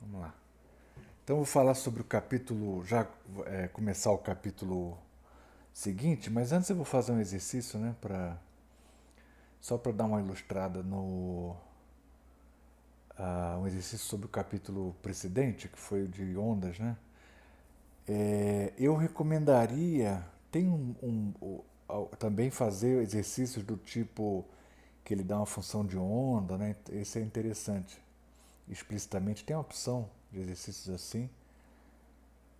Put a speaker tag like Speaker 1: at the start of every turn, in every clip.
Speaker 1: Vamos lá. Então eu vou falar sobre o capítulo, começar o capítulo seguinte, mas antes eu vou fazer um exercício, né, só para dar uma ilustrada no um exercício sobre o capítulo precedente, que foi o de ondas, né? Eu recomendaria, também fazer exercícios do tipo que ele dá uma função de onda, né? Esse é interessante. Explicitamente tem a opção de exercícios assim.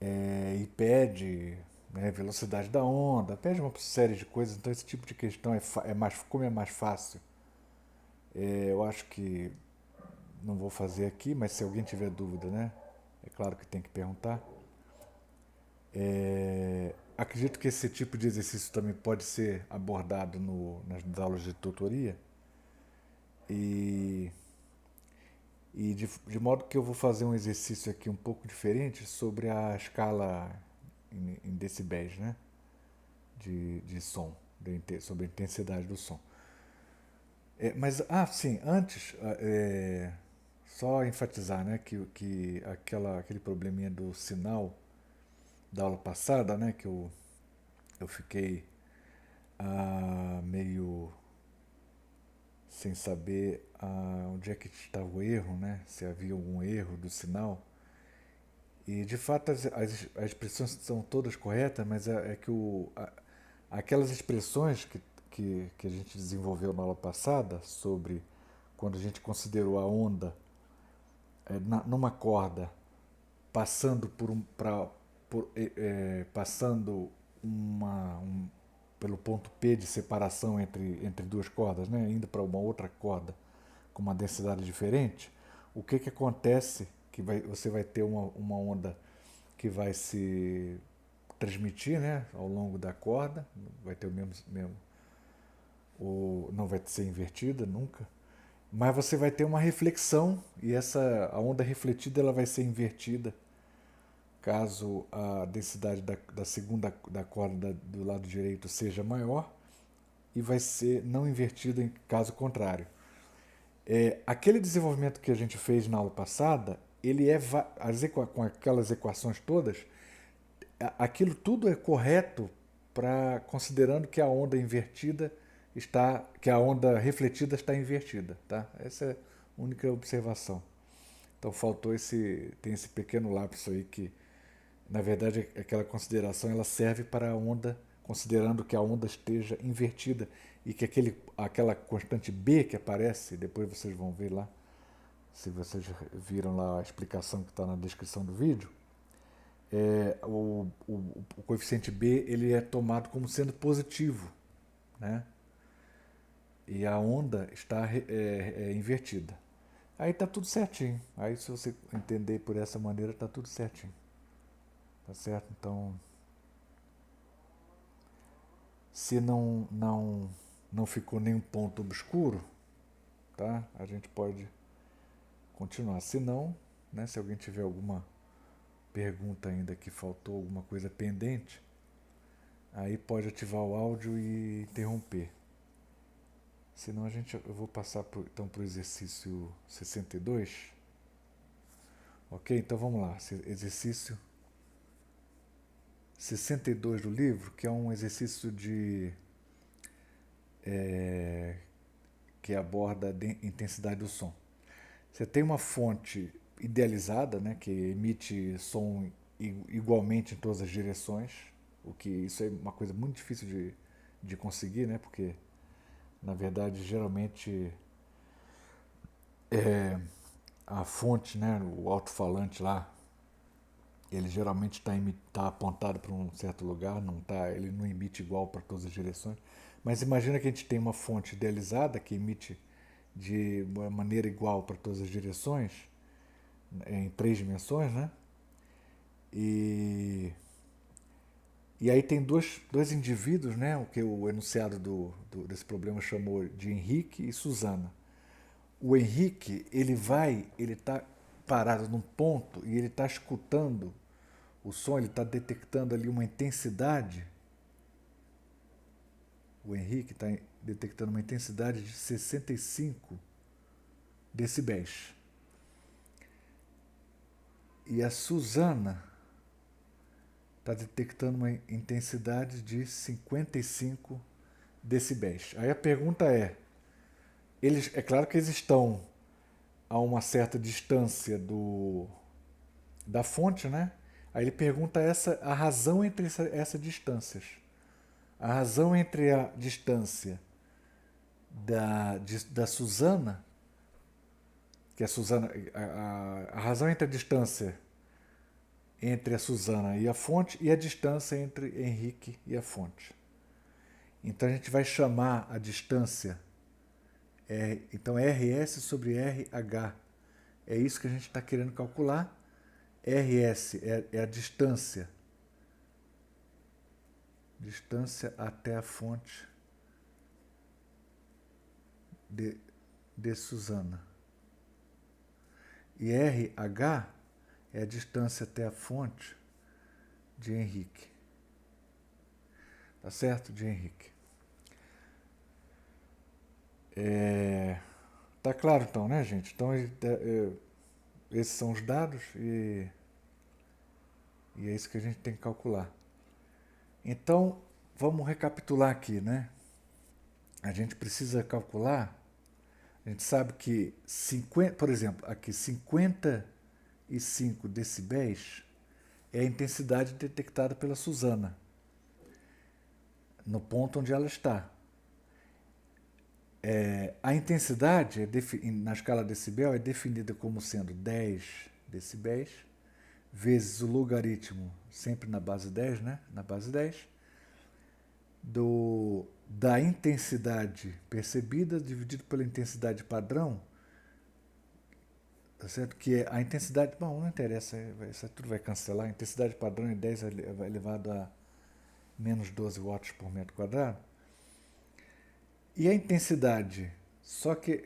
Speaker 1: E pede, né, velocidade da onda, pede uma série de coisas. Então esse tipo de questão como é mais fácil. Eu acho que não vou fazer aqui, mas se alguém tiver dúvida, né, é claro que tem que perguntar. Acredito que esse tipo de exercício também pode ser abordado nas aulas de tutoria e, de modo que eu vou fazer um exercício aqui um pouco diferente sobre a escala em decibéis, né? De som, sobre a intensidade do som. Sim, antes, só enfatizar, né, que aquele probleminha do sinal da aula passada, né, que eu fiquei meio sem saber onde é que estava o erro, né, se havia algum erro do sinal. E de fato as expressões são todas corretas, mas é que aquelas expressões que a gente desenvolveu na aula passada sobre quando a gente considerou a onda numa corda passando passando pelo ponto P de separação entre duas cordas, né, indo para uma outra corda com uma densidade diferente, o que acontece? Você vai ter uma onda que vai se transmitir, né, ao longo da corda, vai ter o mesmo não vai ser invertida nunca, mas você vai ter uma reflexão e a onda refletida ela vai ser invertida caso a densidade da segunda da corda do lado direito seja maior e vai ser não invertida em caso contrário. Aquele desenvolvimento que a gente fez na aula passada, ele com aquelas equações todas, aquilo tudo é correto para considerando que a onda invertida que a onda refletida está invertida, tá? Essa é a única observação. Então tem esse pequeno lapso aí que, na verdade, aquela consideração ela serve para a onda, considerando que a onda esteja invertida e que aquela constante B que aparece, depois vocês vão ver lá, se vocês viram lá a explicação que está na descrição do vídeo, o coeficiente B ele é tomado como sendo positivo, né? E a onda está invertida. Aí está tudo certinho. Aí se você entender por essa maneira, está tudo certinho. Tá certo? Então, se não ficou nenhum ponto obscuro, tá? A gente pode continuar. Se não, né, se alguém tiver alguma pergunta ainda que faltou, alguma coisa pendente, aí pode ativar o áudio e interromper. Senão eu vou passar então para o exercício 62. Ok? Então vamos lá. Exercício 62 do livro, que é um exercício que aborda a intensidade do som. Você tem uma fonte idealizada, né, que emite som igualmente em todas as direções, o que isso é uma coisa muito difícil de conseguir, né, porque na verdade geralmente a fonte, né, o alto-falante lá, ele geralmente tá apontado para um certo lugar, ele não emite igual para todas as direções. Mas imagina que a gente tem uma fonte idealizada que emite de uma maneira igual para todas as direções, em três dimensões, né? E, e aí tem dois indivíduos, né? O que o enunciado desse problema chamou de Henrique e Susana. O Henrique, ele está parado num ponto e ele está escutando o som, ele está detectando ali uma intensidade. O Henrique está detectando uma intensidade de 65 decibéis. E a Suzana está detectando uma intensidade de 55 decibéis. Aí a pergunta é, é claro que eles estão a uma certa distância da fonte, né? Aí ele pergunta a razão entre essas distâncias. A razão entre a distância da Suzana, que a Suzana, a razão entre a distância entre a Suzana e a fonte e a distância entre Henrique e a fonte. Então a gente vai chamar a distância então RS sobre RH. É isso que a gente está querendo calcular. RS é a distância até a fonte de Suzana. E RH é a distância até a fonte de Henrique. Tá certo? De Henrique. Tá claro então, né, gente? Então, esses são os dados e é isso que a gente tem que calcular. Então, vamos recapitular aqui, né? A gente precisa calcular, a gente sabe que, por exemplo, aqui 55 decibéis é a intensidade detectada pela Suzana, no ponto onde ela está. A intensidade na escala decibel é definida como sendo 10 decibéis vezes o logaritmo, sempre na base 10, né? Na base 10, da intensidade percebida dividido pela intensidade padrão, tá certo? Que é a intensidade, bom, não interessa, isso tudo vai cancelar, a intensidade padrão é 10 elevado a menos 12 watts por metro quadrado. E a intensidade, só que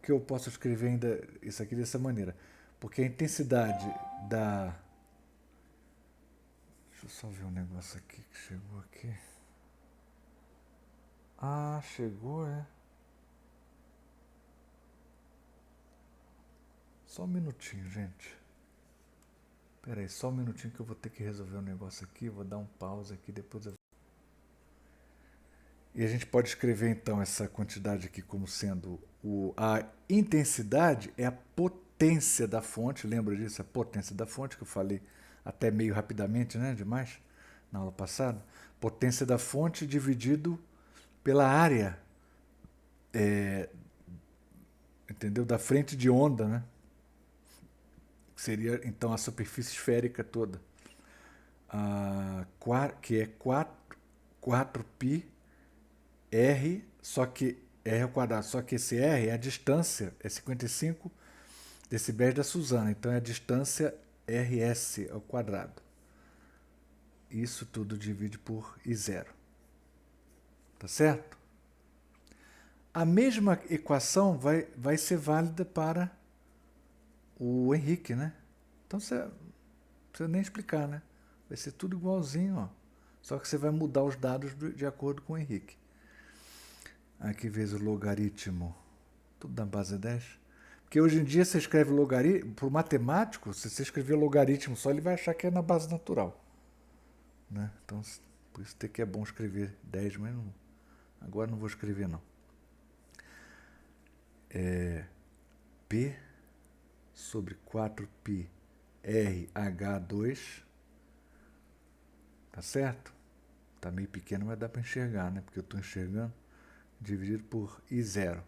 Speaker 1: eu posso escrever ainda isso aqui dessa maneira, porque a intensidade da... Deixa eu só ver um negócio aqui que chegou aqui. Ah, chegou, é. Só um minutinho, gente. Pera aí, só um minutinho que eu vou ter que resolver um negócio aqui, vou dar um pause aqui, depois eu... E a gente pode escrever então essa quantidade aqui como sendo a intensidade é a potência da fonte, lembra disso? A potência da fonte que eu falei até meio rapidamente, né? Demais, na aula passada. Potência da fonte dividido pela área, entendeu? Da frente de onda, né? Seria então a superfície esférica toda, que é 4π R, só que R ao quadrado, só que esse R é a distância, é 55 decibéis da Suzana, então é a distância RS ao quadrado. Isso tudo divide por I0. Tá certo? A mesma equação vai ser válida para o Henrique, né? Então você não precisa nem explicar, né? Vai ser tudo igualzinho, ó. Só que você vai mudar os dados de acordo com o Henrique. Aqui vezes o logaritmo, tudo da base 10. Porque hoje em dia você escreve logaritmo, para o matemático, se você escrever logaritmo só, ele vai achar que é na base natural. Né? Então, por isso que é bom escrever 10, mas não, agora não vou escrever não. P sobre 4π RH2, tá certo? Tá meio pequeno, mas dá para enxergar, né? Porque eu estou enxergando, dividido por I0.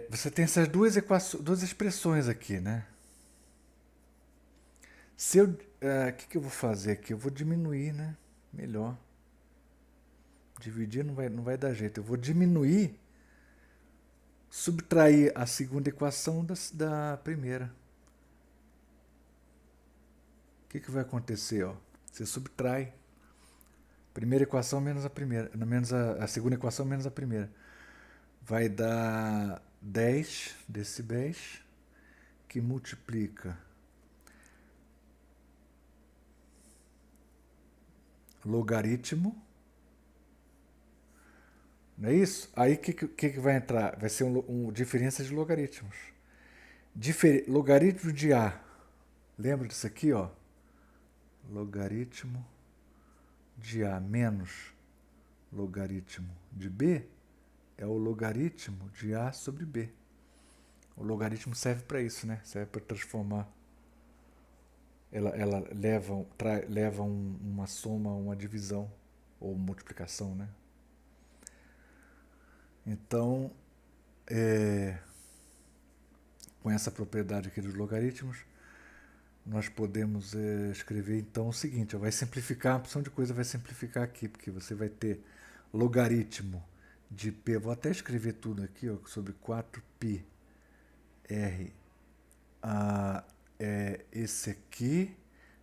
Speaker 1: Você tem essas duas expressões aqui, né? Que eu vou fazer aqui? Eu vou diminuir, né? Melhor. Dividir não vai dar jeito. Eu vou diminuir, subtrair a segunda equação da primeira. O que vai acontecer? Ó? Você subtrai primeira equação menos a primeira, menos a segunda equação menos a primeira. Vai dar 10 decibéis que multiplica logaritmo. Não é isso? Aí o que vai entrar? Vai ser diferença de logaritmos. Logaritmo de A. Lembra disso aqui, ó? Logaritmo de A menos logaritmo de B é o logaritmo de A sobre B. O logaritmo serve para isso, né? Serve para transformar. Ela leva uma soma, uma divisão ou multiplicação, né? Então, com essa propriedade aqui dos logaritmos, nós podemos escrever então o seguinte, ó, vai simplificar, a opção de coisa vai simplificar aqui, porque você vai ter logaritmo de P, vou até escrever tudo aqui, ó, sobre 4π R é esse aqui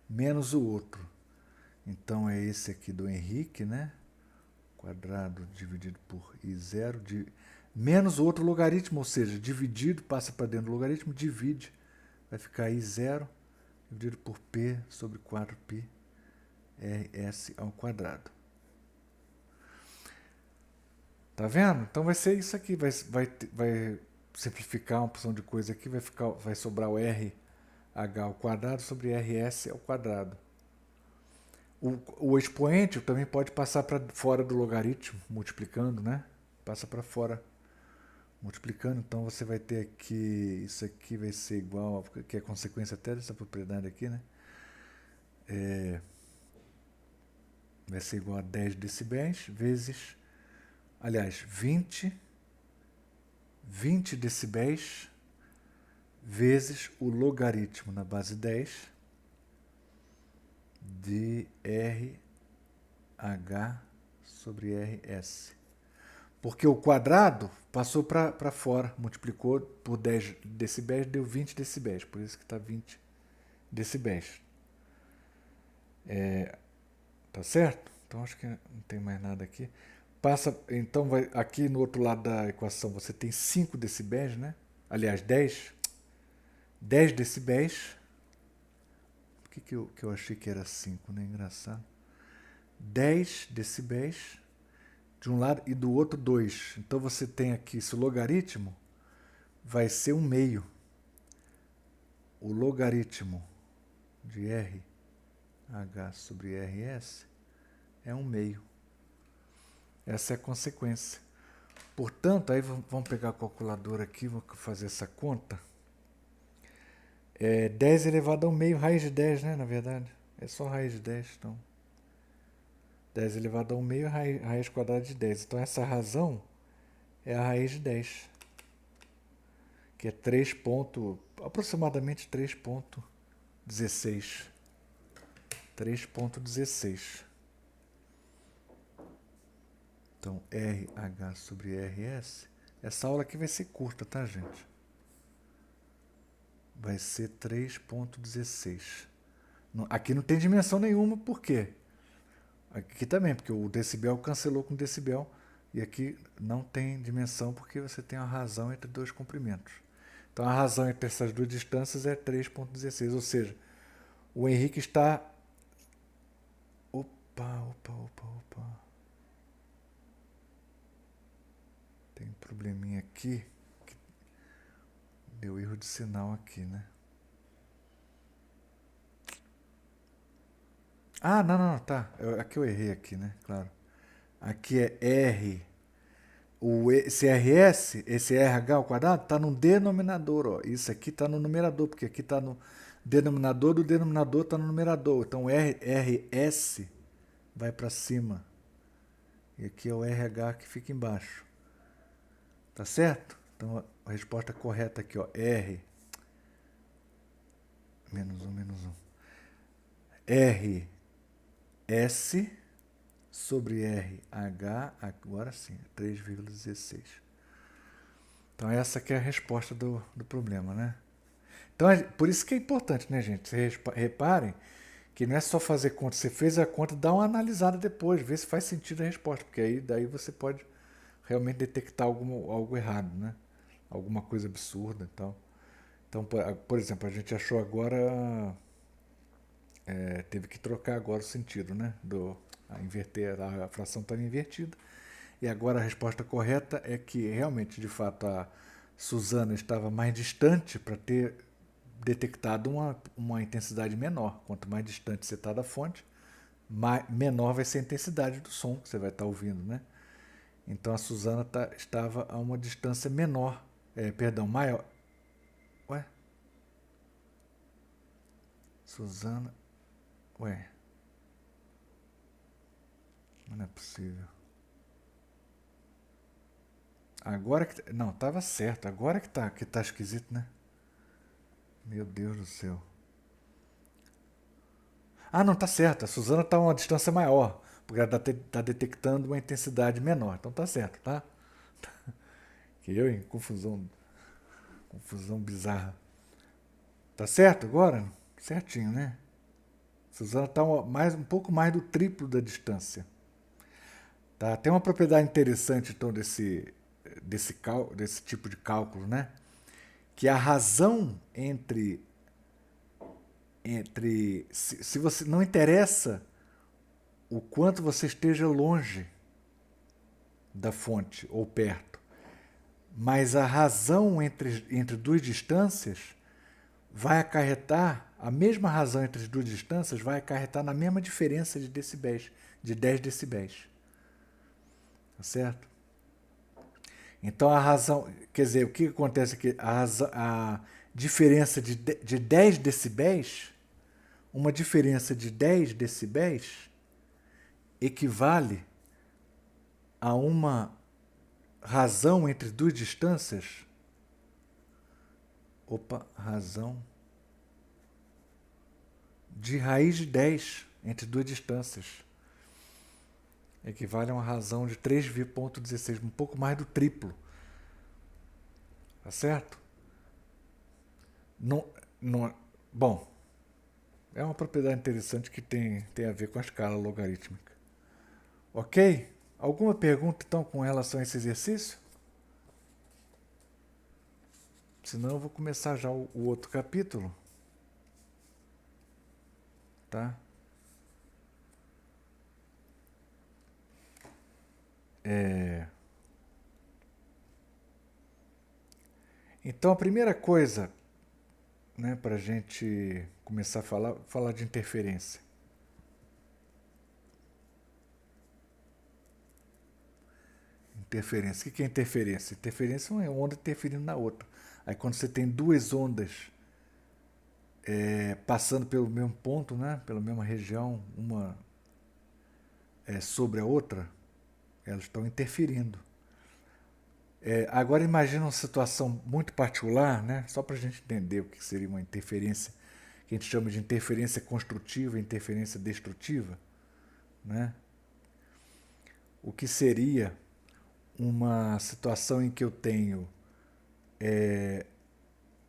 Speaker 1: menos o outro. Então é esse aqui do Henrique, né? Quadrado dividido por I0 menos o outro logaritmo, ou seja, dividido, passa para dentro do logaritmo, divide, vai ficar I0 dividido por P sobre 4π RS ao quadrado. Tá vendo? Então vai ser isso aqui, vai simplificar uma opção de coisa aqui, vai sobrar o RH ao quadrado sobre RS ao quadrado. O expoente também pode passar para fora do logaritmo, multiplicando, né? Passa para fora, multiplicando. Então você vai ter aqui, isso aqui vai ser igual, que é consequência até dessa propriedade aqui, né? Vai ser igual a 10 decibéis vezes, aliás, 20 decibéis vezes o logaritmo na base 10 de RH sobre RS. Porque o quadrado passou para fora, multiplicou por 10 decibéis, deu 20 decibéis, por isso que está 20 decibéis. Tá certo? Então acho que não tem mais nada aqui. Então aqui no outro lado da equação você tem 5 decibéis, né? Aliás, 10 decibéis. Por que eu achei que era 5, né? Engraçado. 10 decibéis de um lado e do outro 2. Então você tem aqui, esse logaritmo vai ser 1/2. O logaritmo de RH sobre RS é 1/2. Essa é a consequência. Portanto, aí vamos pegar a calculadora aqui, vou fazer essa conta. 10 elevado a 1/2, raiz de 10, né, na verdade. É só raiz de 10, então. 10 elevado a 1/2, raiz quadrada de 10. Então, essa razão é a raiz de 10, que é aproximadamente 3,16. 3,16. Então, RH sobre RS. Essa aula aqui vai ser curta, tá, gente? Vai ser 3,16. Aqui não tem dimensão nenhuma, por quê? Aqui também, porque o decibel cancelou com decibel. E aqui não tem dimensão, porque você tem a razão entre dois comprimentos. Então, a razão entre essas duas distâncias é 3,16. Ou seja, o Henrique está... Opa. Tem um probleminha aqui. Deu erro de sinal aqui, né? Ah, não, tá. Aqui eu errei aqui, né? Claro. Aqui é R. Esse RS, esse RH ao quadrado, está no denominador. Ó. Isso aqui está no numerador, porque aqui está no denominador do denominador está no numerador. Então, RS vai para cima. E aqui é o RH que fica embaixo. Tá certo? Então, a resposta correta aqui, ó, R. Menos 1. RS sobre RH, agora sim, 3,16. Então, essa aqui é a resposta do problema, né? Então, por isso que é importante, né, gente? Vocês reparem que não é só fazer conta. Você fez a conta, dá uma analisada depois, vê se faz sentido a resposta, porque aí daí você pode realmente detectar algo errado, né? Alguma coisa absurda e tal. Então, por exemplo, a gente achou agora... teve que trocar agora o sentido, né? Inverter, a fração estava invertida. E agora a resposta correta é que realmente, de fato, Suzana estava mais distante para ter detectado uma intensidade menor. Quanto mais distante você está da fonte, menor vai ser a intensidade do som que você vai estar ouvindo, né? Então a Suzana estava a uma distância menor, maior. Ué? Suzana. Ué. Não é possível. Agora que. Não, estava certo. Agora que tá esquisito, né? Meu Deus do céu. Ah, não, tá certo. A Suzana está a uma distância maior. Porque ela está detectando uma intensidade menor. Então tá certo, tá? Que eu, hein? Confusão. Confusão bizarra. Tá certo agora? Certinho, né? Suzana está um pouco mais do triplo da distância. Tá? Tem uma propriedade interessante então desse tipo de cálculo, né? Que a razão se você não interessa o quanto você esteja longe da fonte ou perto, mas a razão entre duas distâncias vai acarretar, a mesma razão entre as duas distâncias vai acarretar na mesma diferença de decibéis, de 10 decibéis. Tá certo? Então a razão, quer dizer, o que acontece aqui? A diferença de 10 decibéis, uma diferença de 10 decibéis equivale a uma razão entre duas distâncias. Razão de raiz de 10 entre duas distâncias. Equivale a uma razão de 3,16, um pouco mais do triplo. Tá certo? Bom, é uma propriedade interessante que tem a ver com a escala logarítmica. Ok? Alguma pergunta então com relação a esse exercício? Senão eu vou começar já o outro capítulo. Tá? Então a primeira coisa, né, para a gente começar a falar de interferência. Interferência. O que é interferência? Interferência é uma onda interferindo na outra. Aí quando você tem duas ondas passando pelo mesmo ponto, né, pela mesma região, uma sobre a outra, elas estão interferindo. Agora imagina uma situação muito particular, né, só para a gente entender o que seria uma interferência, que a gente chama de interferência construtiva e interferência destrutiva, né? O que seria uma situação em que eu tenho,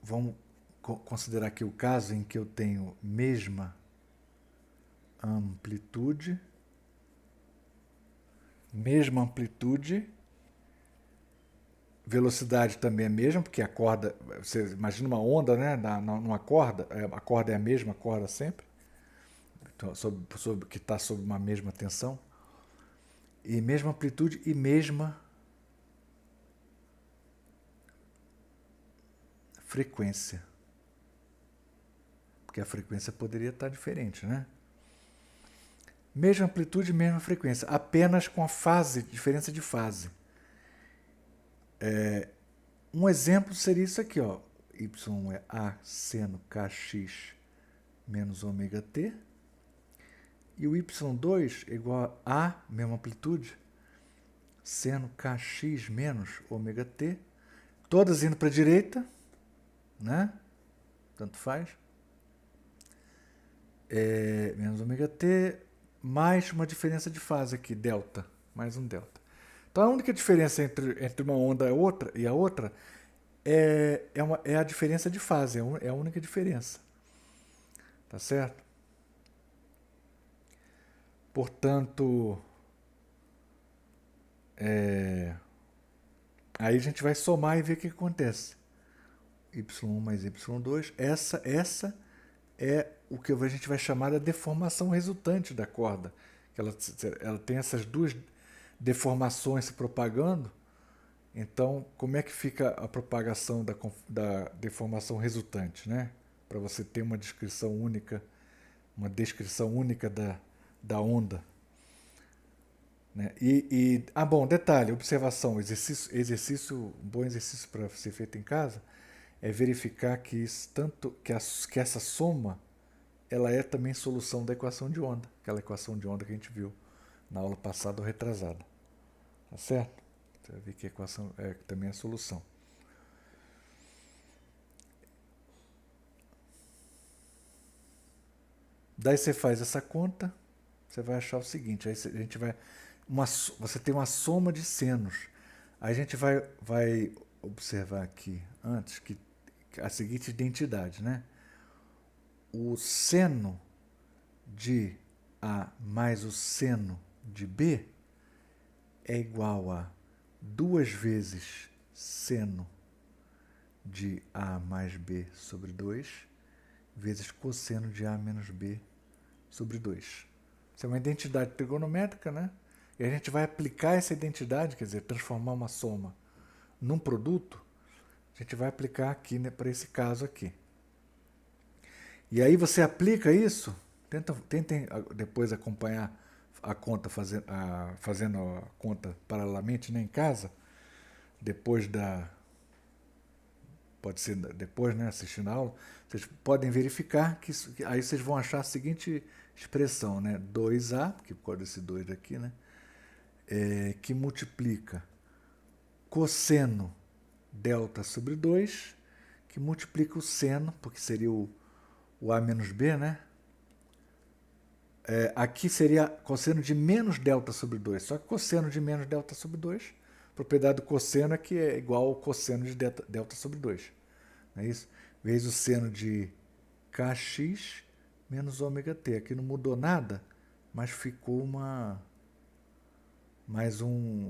Speaker 1: vamos considerar aqui o caso em que eu tenho mesma amplitude, velocidade também é a mesma, porque a corda, você imagina uma onda, né, numa corda, a corda é a mesma corda sempre, então, que está sob uma mesma tensão, e mesma amplitude e mesma frequência. Porque a frequência poderia estar diferente, né? Mesma amplitude, mesma frequência, apenas com a diferença de fase. Um exemplo seria isso aqui, ó. Y é A seno kx menos ômega t. E o y2 é igual a A, mesma amplitude, seno kx menos ômega t. Todas indo para a direita, né? Tanto faz. Menos ômega t, mais uma diferença de fase aqui, delta, mais um delta. Então a única diferença entre uma onda e a outra é a diferença de fase, é a única diferença. Tá certo? Portanto, aí a gente vai somar e ver o que acontece. Y1 mais Y2, essa é o que a gente vai chamar de deformação resultante da corda. Ela tem essas duas deformações se propagando Então, como é que fica a propagação da deformação resultante, né? Para você ter uma descrição única da onda. Né? Bom, detalhe, observação, um bom exercício para ser feito em casa é verificar que essa soma ela é também solução da equação de onda, aquela equação de onda que a gente viu na aula passada ou retrasada. Tá certo? Você vai ver que a equação também é a solução. Daí você faz essa conta, você vai achar o seguinte, aí a gente vai você tem uma soma de senos. Aí a gente vai observar aqui antes que a seguinte identidade, né? O seno de A mais o seno de B é igual a 2 vezes seno de A mais B sobre 2 vezes cosseno de A menos B sobre 2. Isso é uma identidade trigonométrica, né? E a gente vai aplicar essa identidade, quer dizer, transformar uma soma num produto, a gente vai aplicar aqui, né, para esse caso aqui. E aí você aplica isso, tentem depois acompanhar a conta, fazendo a conta paralelamente, né, em casa, pode ser depois, né, assistindo a aula, vocês podem verificar que aí vocês vão achar a seguinte expressão, né, 2A, que pode ser 2 daqui, né, que multiplica cosseno delta sobre 2, que multiplica o seno, porque seria o A menos B, né? Aqui seria cosseno de menos delta sobre 2, só que cosseno de menos delta sobre 2, propriedade do cosseno é que é igual ao cosseno de delta sobre 2. Não é isso? Vezes o seno de kx menos ômega t. Aqui não mudou nada, mas ficou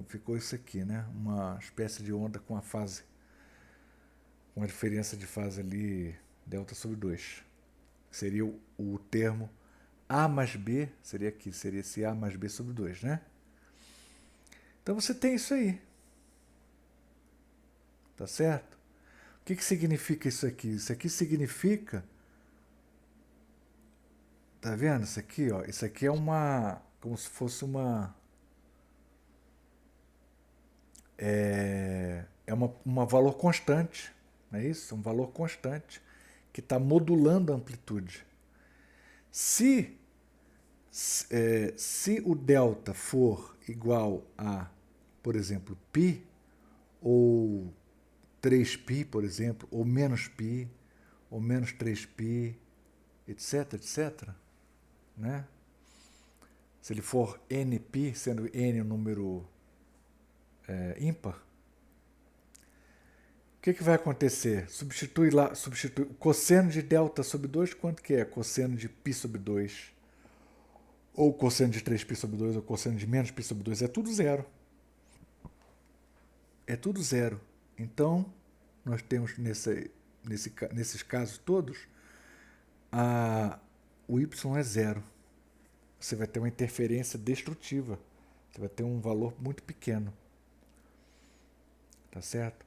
Speaker 1: ficou isso aqui, né? Uma espécie de onda com a fase, com a diferença de fase ali, delta sobre 2. Seria o termo A mais B, seria esse A mais B sobre 2, né? Então você tem isso aí. Tá certo? O que significa isso aqui? Isso aqui significa... Tá vendo isso aqui? Ó? Isso aqui é como se fosse uma valor constante, não é isso? Um valor constante que está modulando a amplitude. Se o delta for igual a, por exemplo, π, ou 3π, por exemplo, ou menos π, ou menos 3π, etc, etc, né? Se ele for nπ, sendo n um número ímpar, o que vai acontecer? Substitui o cosseno de delta sobre 2, quanto que é? Cosseno de π sobre 2, ou cosseno de 3π sobre 2, ou cosseno de menos π sobre 2, é tudo zero. É tudo zero. Então, nós temos nesses casos todos, o y é zero. Você vai ter uma interferência destrutiva. Você vai ter um valor muito pequeno. Tá certo?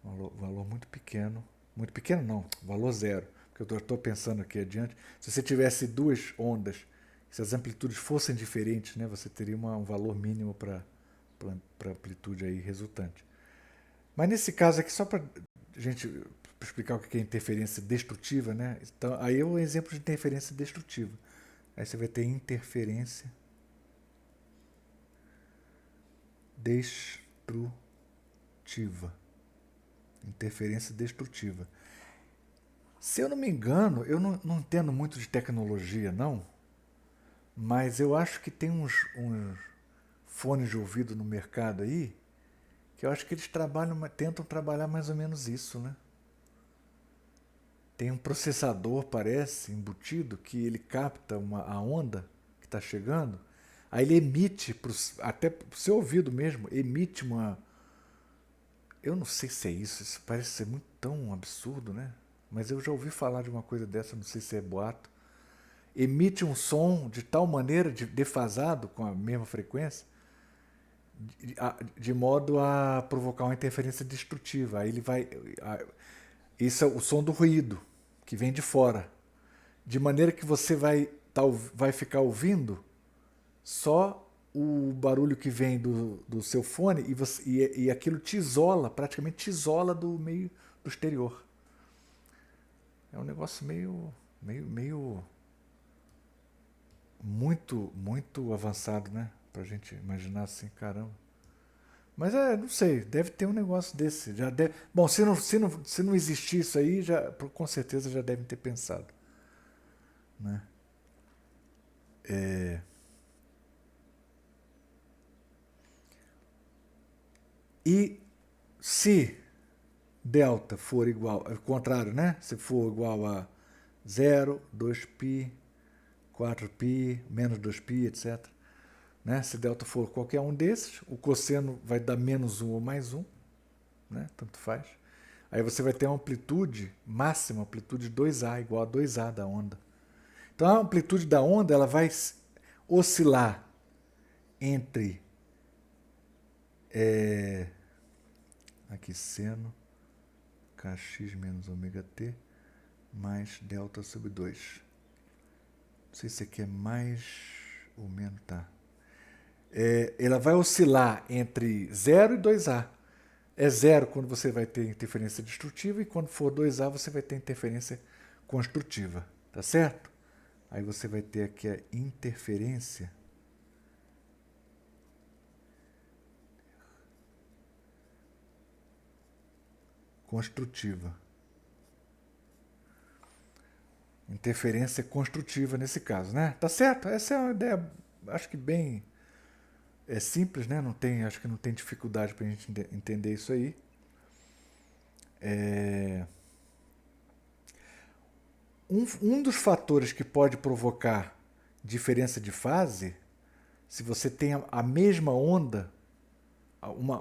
Speaker 1: Valor muito pequeno. Muito pequeno não, valor zero. Porque eu estou pensando aqui adiante. Se você tivesse duas ondas, se as amplitudes fossem diferentes, né, você teria um valor mínimo para a amplitude aí resultante. Mas nesse caso aqui, só para a gente explicar o que é interferência destrutiva, né? Então, aí é um exemplo de interferência destrutiva. Aí você vai ter interferência destrutiva. Interferência destrutiva. Se eu não me engano, eu não entendo muito de tecnologia, não, mas eu acho que tem uns fones de ouvido no mercado aí, que eu acho que eles tentam trabalhar mais ou menos isso, né? Tem um processador, parece, embutido, que ele capta a onda que está chegando, aí ele emite, até para o seu ouvido mesmo, emite uma... Eu não sei se é isso parece ser muito tão absurdo, né? Mas eu já ouvi falar de uma coisa dessa, não sei se é boato. Emite um som de tal maneira, defasado, com a mesma frequência, de modo a provocar uma interferência destrutiva. Aí ele vai. Isso é o som do ruído que vem de fora. De maneira que você vai ficar ouvindo só o barulho que vem do seu fone e aquilo te isola, praticamente te isola do meio do exterior. É um negócio meio muito avançado, né? Pra gente imaginar assim, caramba. Mas não sei, deve ter um negócio desse. Já deve, bom, se não existir isso aí, já, com certeza já devem ter pensado, né? E se delta for igual, ao contrário, né? Se for igual a 0, 2π, 4π, menos 2π, etc. Né? Se delta for qualquer um desses, o cosseno vai dar menos 1 ou mais 1, né? Tanto faz. Aí você vai ter uma amplitude máxima, amplitude 2A, igual a 2A da onda. Então a amplitude da onda ela vai oscilar entre aqui seno kx menos ômega t mais delta sobre 2. Não sei se aqui é mais ou menos, tá? Ela vai oscilar entre 0 e 2A. É 0 quando você vai ter interferência destrutiva e quando for 2A você vai ter interferência construtiva, tá certo? Aí você vai ter aqui a interferência construtiva. Interferência construtiva nesse caso, né? Tá certo? Essa é uma ideia, acho que bem simples, né? Acho que não tem dificuldade para a gente entender isso aí. Um dos fatores que pode provocar diferença de fase, se você tem a mesma onda,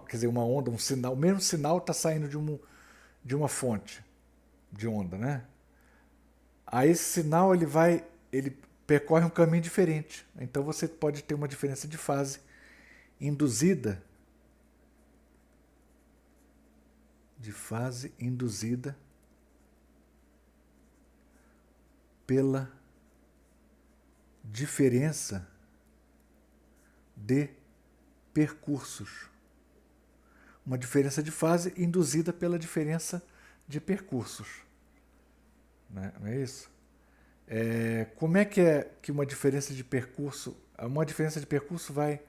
Speaker 1: quer dizer, uma onda, um sinal, o mesmo sinal está saindo de uma fonte de onda, né? Aí esse sinal ele percorre um caminho diferente. Então você pode ter uma diferença de fase induzida pela diferença de percursos. Uma diferença de fase induzida pela diferença de percursos. Não é isso? Como é que uma diferença de percurso... Uma diferença de percurso vai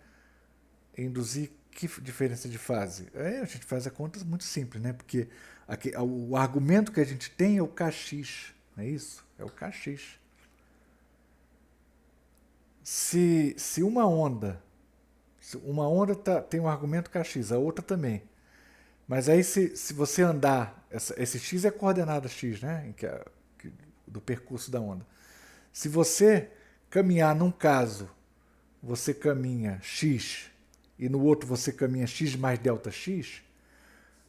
Speaker 1: induzir que diferença de fase? A gente faz a conta muito simples, né? Porque o argumento que a gente tem é o kx, não é isso? É o kx. Se uma onda tem um argumento kx, a outra também. Mas aí se você andar, esse x é a coordenada x, né? Do percurso da onda. Se você caminhar num caso, você caminha x e no outro você caminha x mais delta x,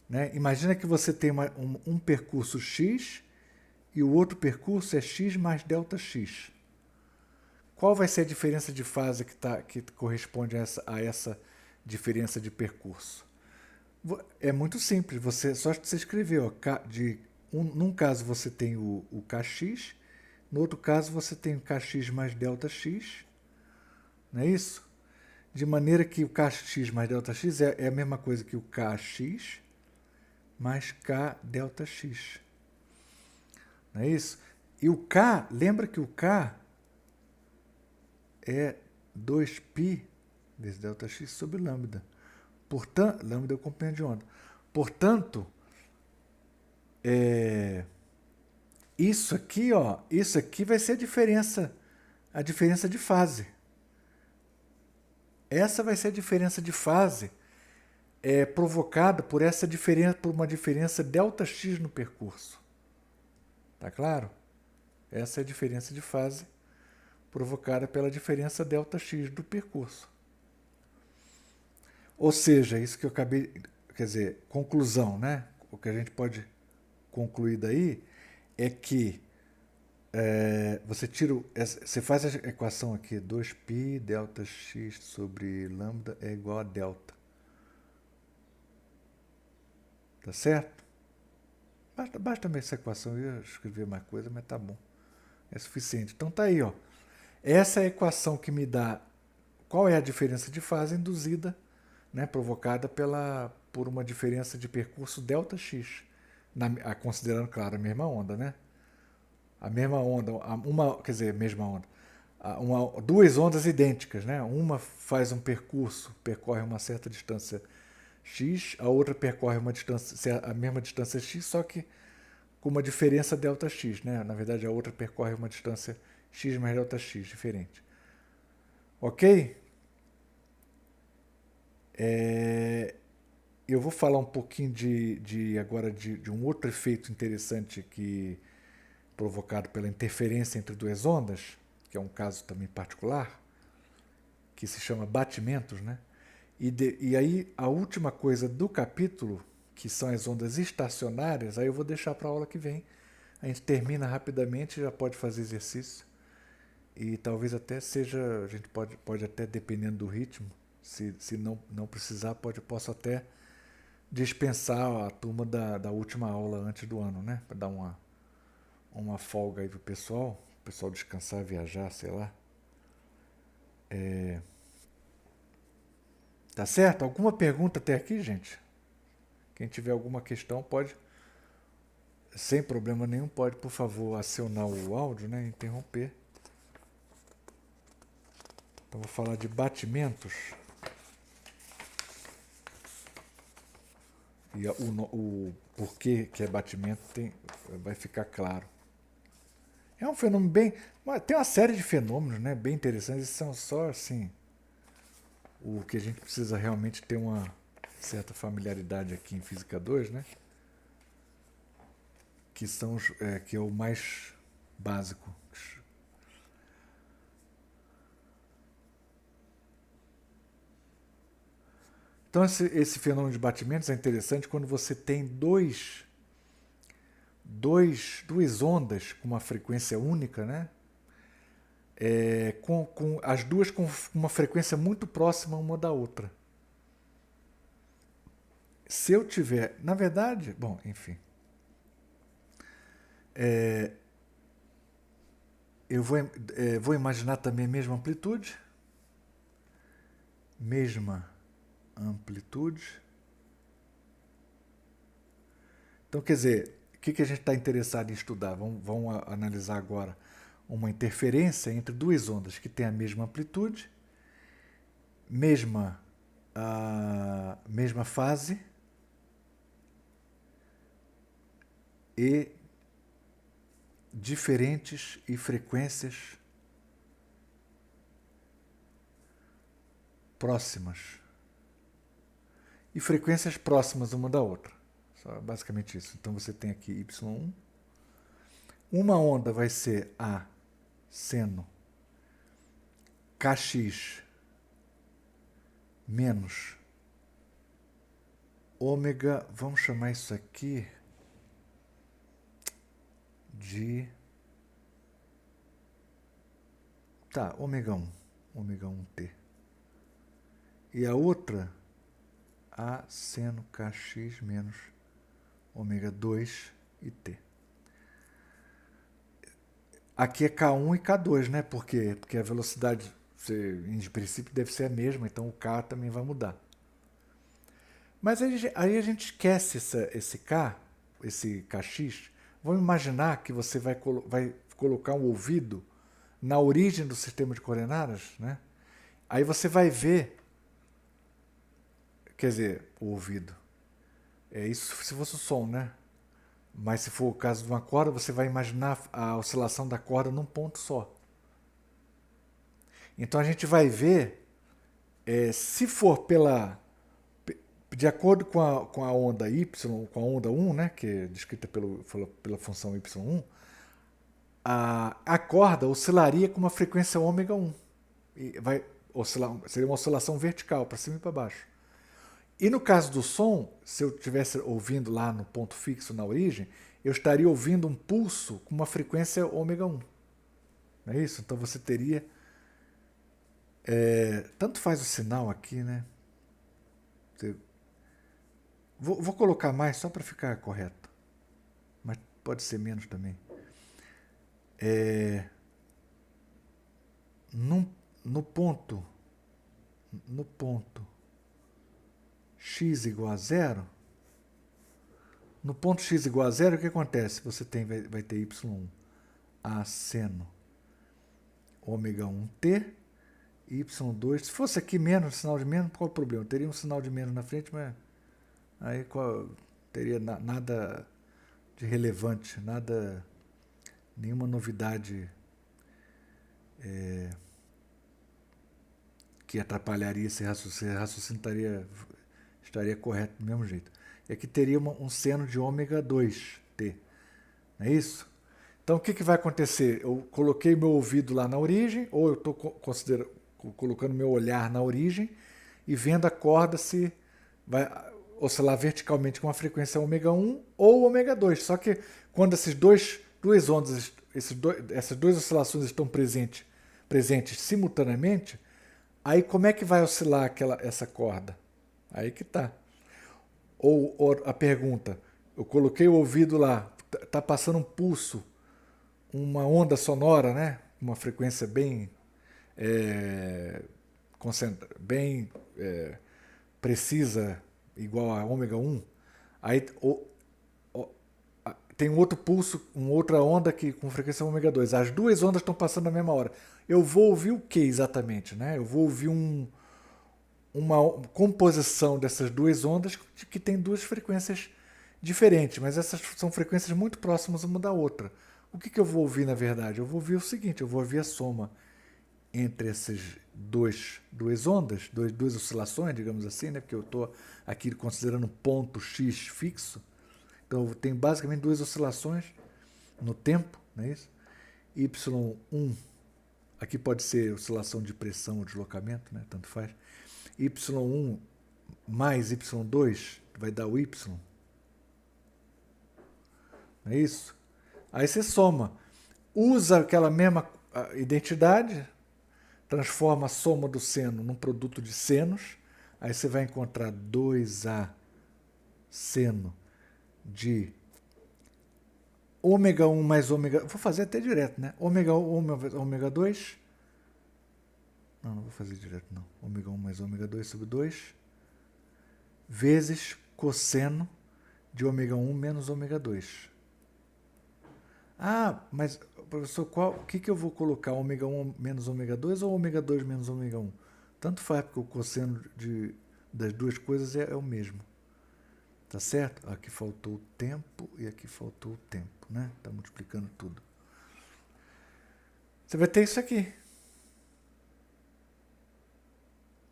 Speaker 1: né? Imagina que você tem um percurso x e o outro percurso é x mais delta x. Qual vai ser a diferença de fase que corresponde a essa diferença de percurso? É muito simples, só você escrever. Num caso você tem o kx, no outro caso você tem o kx mais delta x, não é isso? De maneira que o kx mais delta x é a mesma coisa que o kx mais k delta x. Não é isso? E o k, lembra que o k é 2π vezes delta x sobre lambda. Portanto, lambda é o comprimento de onda. Portanto, isso aqui vai ser a diferença de fase. Essa vai ser a diferença de fase provocada por uma diferença Δx no percurso. Tá claro? Essa é a diferença de fase provocada pela diferença Δx do percurso. Ou seja, isso que eu acabei... Quer dizer, conclusão, né? O que a gente pode concluir daí é que você faz a equação aqui, 2π Δx sobre lambda é igual a delta. Tá certo? Basta mesmo essa equação. Eu ia escrever mais coisa, mas tá bom. É suficiente. Então tá aí, ó. Essa é a equação que me dá qual é a diferença de fase induzida, né, provocada por uma diferença de percurso ΔX, considerando, claro, a mesma onda, né? A mesma onda, quer dizer, mesma onda. Duas ondas idênticas, né? Uma faz um percurso, percorre uma certa distância x, a outra percorre a mesma distância x, só que com uma diferença ΔX, né? Na verdade, a outra percorre uma distância x mais ΔX, diferente. Ok? Eu vou falar um pouquinho agora de um outro efeito interessante provocado pela interferência entre duas ondas, que é um caso também particular, que se chama batimentos, né? E aí a última coisa do capítulo, que são as ondas estacionárias, aí eu vou deixar para a aula que vem. A gente termina rapidamente, já pode fazer exercício. E talvez até seja, a gente pode até, dependendo do ritmo, se não precisar, posso até dispensar a turma da última aula antes do ano, né? Para dar uma folga aí pro pessoal, o pessoal descansar, viajar, sei lá. Tá certo? Alguma pergunta até aqui, gente? Quem tiver alguma questão pode, sem problema nenhum, pode, por favor, acionar o áudio, né? Interromper. Então vou falar de batimentos. E o porquê que é batimento vai ficar claro. É um fenômeno bem... Tem uma série de fenômenos, né, bem interessantes. Esses são só, assim, o que a gente precisa realmente ter uma certa familiaridade aqui em Física 2, né? Que é o mais básico. Então esse fenômeno de batimentos é interessante quando você tem duas ondas com uma frequência única, né? Com as duas com uma frequência muito próxima uma da outra. Se eu tiver, na verdade, bom, enfim, eu vou imaginar também a mesma amplitude. Mesma amplitude. Então, quer dizer, o que a gente está interessado em estudar? Vamos analisar agora uma interferência entre duas ondas que têm a mesma amplitude, mesma fase e diferentes e frequências próximas. E frequências próximas uma da outra. Só basicamente isso. Então você tem aqui Y1. Uma onda vai ser A seno Kx menos ômega, vamos chamar isso aqui de... Tá, ômega 1. Ômega 1t. E a outra, A seno Kx menos ômega 2 e t. Aqui é K1 e K2, né? Por quê? Porque a velocidade, em princípio, deve ser a mesma, então o K também vai mudar. Mas aí a gente esquece esse K, esse Kx. Vamos imaginar que você vai colocar um ouvido na origem do sistema de coordenadas, né? Aí você vai ver, quer dizer, o ouvido. É isso se fosse o som, né? Mas se for o caso de uma corda, você vai imaginar a oscilação da corda num ponto só. Então a gente vai ver, se for de acordo com a onda y, com a onda 1, né, que é descrita pela função y1, a corda oscilaria com uma frequência ômega 1. E seria uma oscilação vertical, para cima e para baixo. E no caso do som, se eu estivesse ouvindo lá no ponto fixo na origem, eu estaria ouvindo um pulso com uma frequência ômega 1. Não é isso? Então você teria... tanto faz o sinal aqui, né? Vou colocar mais só para ficar correto, mas pode ser menos também. No, no ponto x igual a zero, no ponto x igual a zero, o que acontece? Você vai ter y1 a seno ômega 1t, y2, se fosse aqui menos, sinal de menos, qual o problema? Eu teria um sinal de menos na frente, mas aí teria nada de relevante, nenhuma novidade que atrapalharia esse raciocínio, estaria correto do mesmo jeito. E aqui teria um seno de ômega 2t, não é isso? Então o que vai acontecer? Eu coloquei meu ouvido lá na origem, ou eu estou colocando meu olhar na origem e vendo a corda se vai oscilar verticalmente com a frequência ômega 1 ou ômega 2. Só que quando essas duas ondas, essas duas oscilações estão presentes simultaneamente, aí como é que vai oscilar essa corda? Aí que tá. Ou a pergunta, eu coloquei o ouvido lá, tá passando um pulso, uma onda sonora, né? Uma frequência bem bem precisa, igual a ômega 1. Aí tem um outro pulso, uma outra onda com frequência ômega 2. As duas ondas estão passando na mesma hora. Eu vou ouvir o que exatamente? Né? Eu vou ouvir uma composição dessas duas ondas que tem duas frequências diferentes, mas essas são frequências muito próximas uma da outra. O que eu vou ouvir, na verdade? Eu vou ouvir o seguinte, eu vou ouvir a soma entre essas duas ondas, duas oscilações, digamos assim, né? Porque eu estou aqui considerando um ponto x fixo. Então eu tenho basicamente duas oscilações no tempo, não é isso? Y1, aqui pode ser oscilação de pressão ou deslocamento, né? Tanto faz. Y1 mais Y2 vai dar o Y. Não é isso? Aí você soma. Usa aquela mesma identidade, transforma a soma do seno num produto de senos. Aí você vai encontrar 2A seno de ômega 1 mais ômega... Vou fazer até direto, né? Ômega 1 ômega 2. Não vou fazer direto, não. Ômega 1 mais ômega 2 sobre 2 vezes cosseno de ômega 1 menos ômega 2. Ah, mas, professor, o que eu vou colocar? Ômega 1 menos ômega 2 ou ômega 2 menos ômega 1? Tanto faz, porque o cosseno das duas coisas é o mesmo. Tá certo? Aqui faltou o tempo e aqui faltou o tempo, né? Está multiplicando tudo. Você vai ter isso aqui.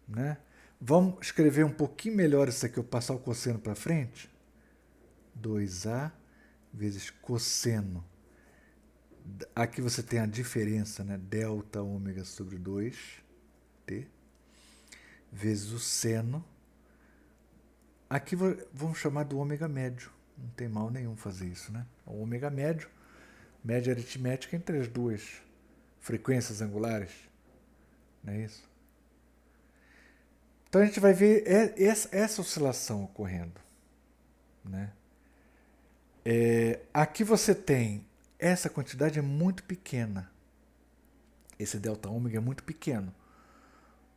Speaker 1: Né? Vamos escrever um pouquinho melhor isso aqui, eu passar o cosseno para frente. 2A vezes cosseno. Aqui você tem a diferença, né? Delta ômega sobre 2t vezes o seno. Aqui vamos chamar do ômega médio. Não tem mal nenhum fazer isso, né? O ômega médio, média aritmética entre as duas frequências angulares. Não é isso? Então a gente vai ver essa oscilação ocorrendo. Né? Aqui você tem, essa quantidade é muito pequena. Esse delta ômega é muito pequeno,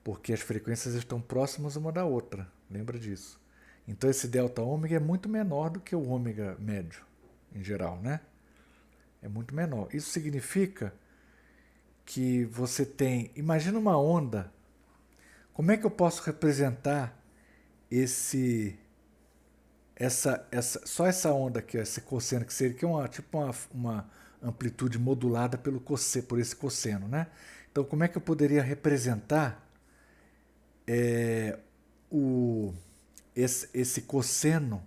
Speaker 1: porque as frequências estão próximas uma da outra. Lembra disso? Então esse delta ômega é muito menor do que o ômega médio, em geral, né? É muito menor. Isso significa que você tem... Imagina uma onda. Como é que eu posso representar só essa onda aqui, esse cosseno, que seria uma amplitude modulada por esse cosseno, né? Então, como é que eu poderia representar esse cosseno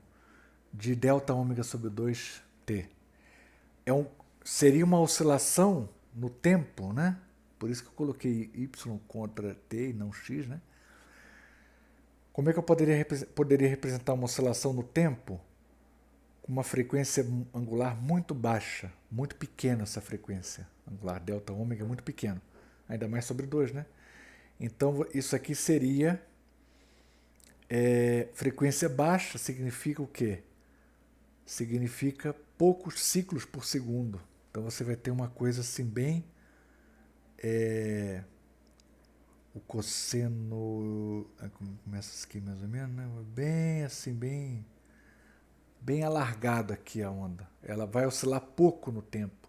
Speaker 1: de delta ômega sobre 2t? Seria uma oscilação no tempo, né? Por isso que eu coloquei y contra t e não x, né? Como é que eu poderia representar uma oscilação no tempo com uma frequência angular muito baixa, muito pequena essa frequência angular, delta ômega é muito pequeno, ainda mais sobre 2, né? Então isso aqui seria Frequência baixa significa o quê? Significa poucos ciclos por segundo. Então você vai ter uma coisa assim bem... o cosseno... Começa aqui mais ou menos, né? Bem assim, bem alargado aqui a onda. Ela vai oscilar pouco no tempo.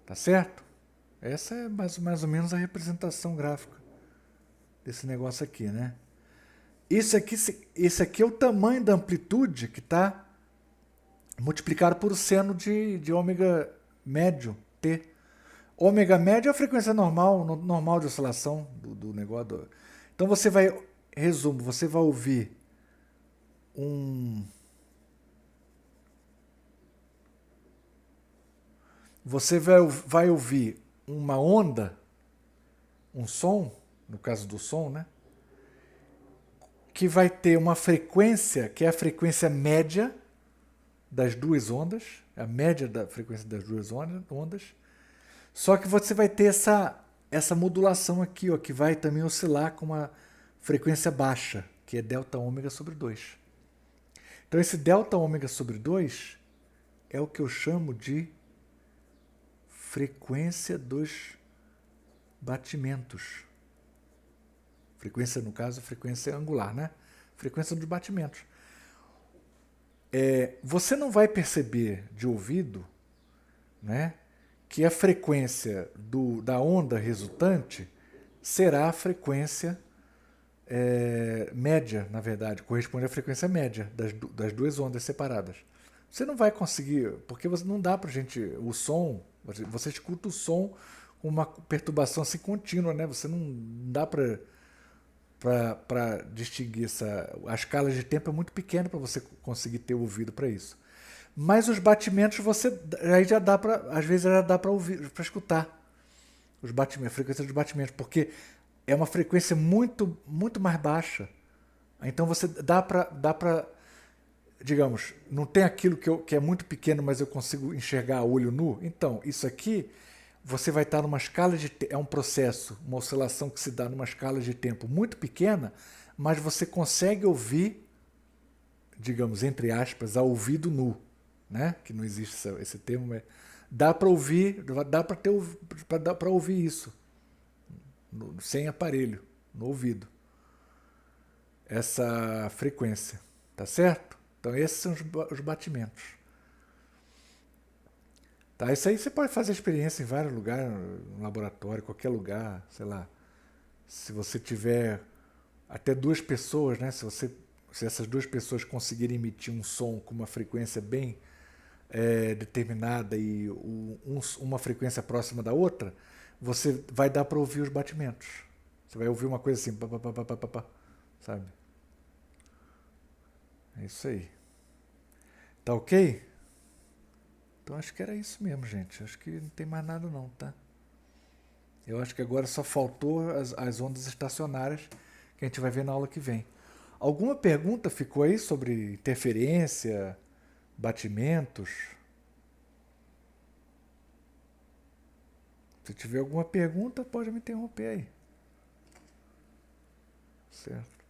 Speaker 1: Tá certo? Essa é mais ou menos a representação gráfica desse negócio aqui, né? Esse aqui é o tamanho da amplitude que está multiplicado por o seno de ômega médio, T. Ômega médio é a frequência normal de oscilação do negócio. Então você vai, resumo, você vai ouvir você vai ouvir uma onda, um som, no caso do som, né? Que vai ter uma frequência, que é a frequência média das duas ondas, a média da frequência das duas ondas, só que você vai ter essa modulação aqui, ó, que vai também oscilar com uma frequência baixa, que é delta ômega sobre 2. Então esse delta ômega sobre 2 é o que eu chamo de frequência dos batimentos. Frequência, no caso, frequência angular, né? Frequência dos batimentos. Você não vai perceber de ouvido, né, que a frequência da onda resultante será a frequência média, na verdade, corresponde à frequência média das duas ondas separadas. Você não vai conseguir, porque não dá pra gente, o som, você escuta o som com uma perturbação assim contínua, né? Você não dá para distinguir a escala de tempo é muito pequena para você conseguir ter ouvido para isso. Mas os batimentos aí já dá para, às vezes já dá para ouvir, para escutar os batimentos, a frequência dos batimentos, porque é uma frequência muito mais baixa. Então você dá para, digamos, não tem aquilo que é muito pequeno, mas eu consigo enxergar a olho nu. Então, isso aqui você vai estar numa escala é um processo, uma oscilação que se dá numa escala de tempo muito pequena, mas você consegue ouvir, digamos, entre aspas, a ouvido nu, né? Que não existe esse termo, mas dá para ouvir, dá para ouvir isso sem aparelho, no ouvido. Essa frequência, tá certo? Então esses são os batimentos. Tá, isso aí você pode fazer experiência em vários lugares, no laboratório, qualquer lugar, sei lá. Se você tiver até duas pessoas, né? Se essas duas pessoas conseguirem emitir um som com uma frequência bem determinada e uma frequência próxima da outra, você vai dar para ouvir os batimentos. Você vai ouvir uma coisa assim, pá, pá, pá, pá, pá, pá, sabe? É isso aí. Tá ok? Então acho que era isso mesmo, gente. Acho que não tem mais nada não, tá? Eu acho que agora só faltou as ondas estacionárias que a gente vai ver na aula que vem. Alguma pergunta ficou aí sobre interferência, batimentos? Se tiver alguma pergunta, pode me interromper aí. Certo?